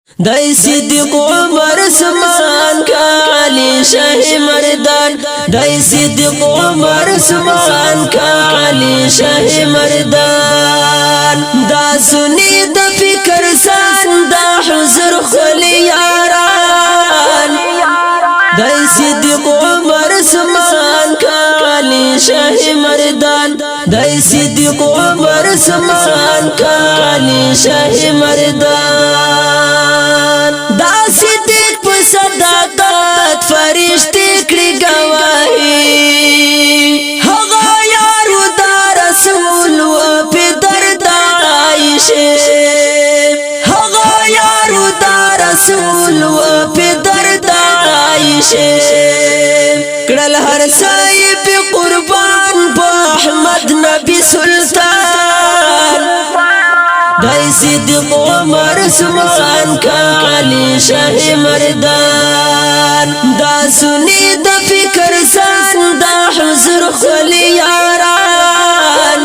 دای صدیق عمر عثمان کالی شاه مردان دای صدیق عمر عثمان کالی شاه مردان دا سنی د فکر سان دا حضور خلی یاران دای صدیق عمر عثمان کالی شاه مردان دای صدیق عمر عثمان کالی شاه مردان دا صدیق په صداقت فرشتي کړي گواهی هغه یارو دا رسول و په درد عائشه هغه یارو دا رسول و په درد عائشه کړل هر صاحب قربان په احمد نبی سلطان دای صدیق عمر عثمان کالی شاه مردان دا سنی د فکر سان دا حضور خلی یاران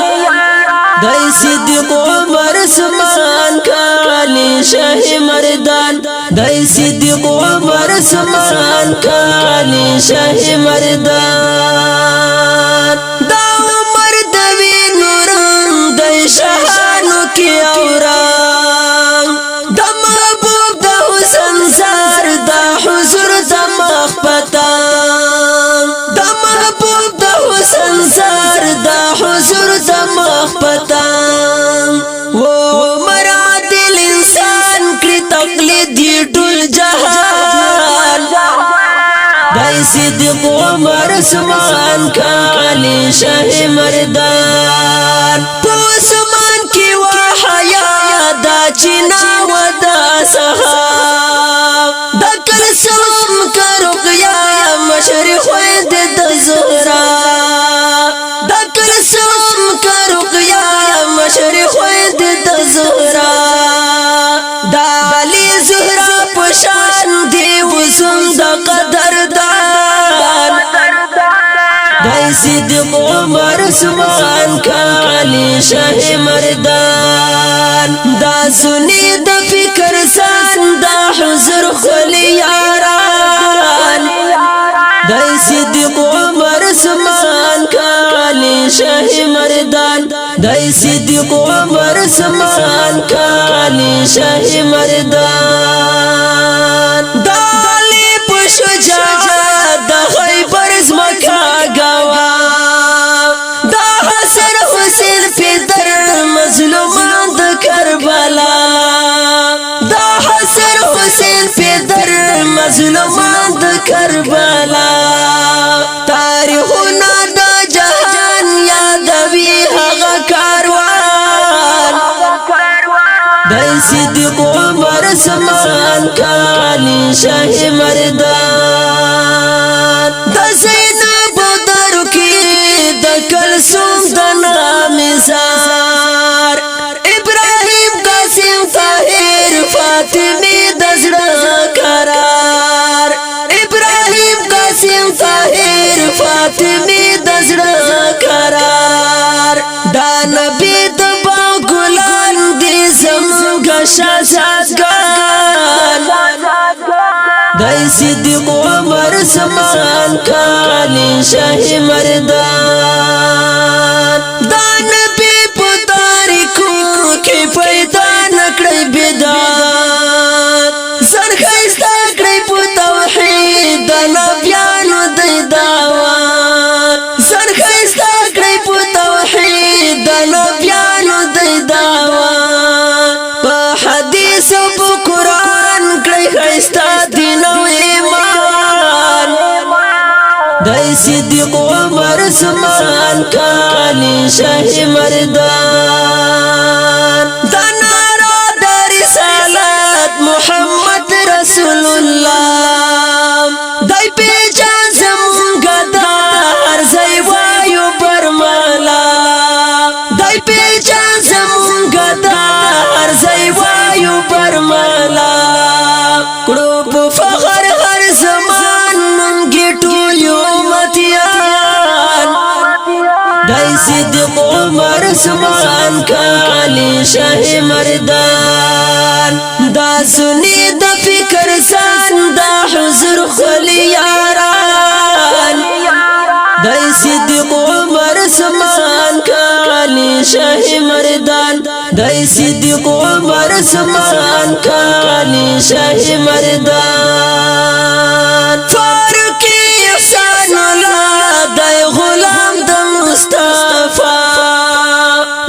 دای صدیق عمر عثمان کالی شاه مردان دای صدیق عمر عثمان کالی شاه مردان دا عمر د وینورم دای شهانو کی اوران د محبوب د حسن زار د حضور د مخپتان د محبوب د حسن زار د حضور د مخپتان و مرادل انسان کړي تقلید ټول جهان دای صدیق عمر عثمان کالی شاه مردان چنا ودا صحاب د کلسم کرقیا مشرق وید د زهرا د کلسم کرقیا مشرق وید د زهرا د علی زهرا پشان دی وسم د قدردان دای صدیق عمر عثمان کالی شاه مردان دا سنی د فکر سان دا حضور خلی یاران دای صدیق عمر عثمان کالی شاه مردان دای صدیق عمر عثمان کالی شاه مردان دا علی پشجاعت د خیبر زمکا گوا دا حسن حسین پیدر مظلومان د کربلا دا حسن حسین پیدر مظلومان د کربلا تاریخنا د جهان یادوي هغه کاروان دای صدیق عمر عثمان کالی شاه مردان د زینب درو کې د کلثوم د نامزار ابراهیم قاسم طاهر فاطمه د زړه قرار ابراهیم قاسم طاهر فاطمه د زړه قرار دا نبی د باګلان دې زموږ شاساتګان دای صدیق عمر عثمان کالی شاه مردان دا نبی په تاریخو کې پیدا نکړی بدعت زر خسته کړی په توحید د نبیانو د دعوت زر خسته کړی په توحید د نبیانو د دعوت په حدیث او قرآن کړی خسته دین او ایمان دای صدیق عمر عثمان کالی شاه مردان دا نارا د رسالت محمد رسول الله دای پیجان زمونږ د هر ځای وایو برملا دای پیجان زمونږ د هر ځای وایو برملا کړو په فخر هر زمان مونږ ټول یو متیان دای صدیق عمر عثمان کالی شاه مردان دا سنی د فکر سان دا حضور خلی یاران دای صدیق عمر سمان کالی شاه مردان دای صدیق عمر سمان کالی شاه مردان فاروق احسان الله دای غلام د مصطفی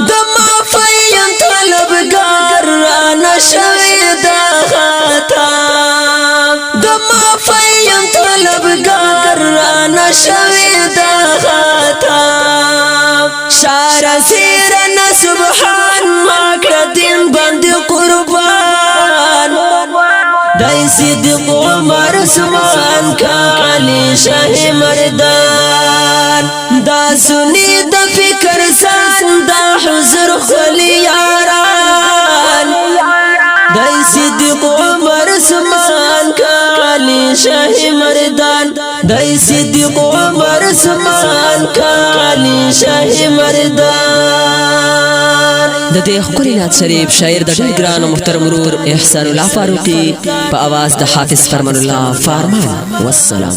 د مافیم طلبگار رانا شوی دا خطا د مافیم طلبگار رانا شوی دا خطا شارع سیرنا سبحان ماکر دین بند قربان دای صدیق عمر سمان کالی شاه مردان دا سنی د فکر سان دا حضور خلی یاران دای صدیق عمر سمان کالی شاه مردان دای صدیق عمر سمان کالی شاه مردان د دې ښکلي نعت شریف شاعر د ډېر ګران او محترم ورور احسان الله فاروقي په اواز د حافظ فرمان الله فارمان والسلام.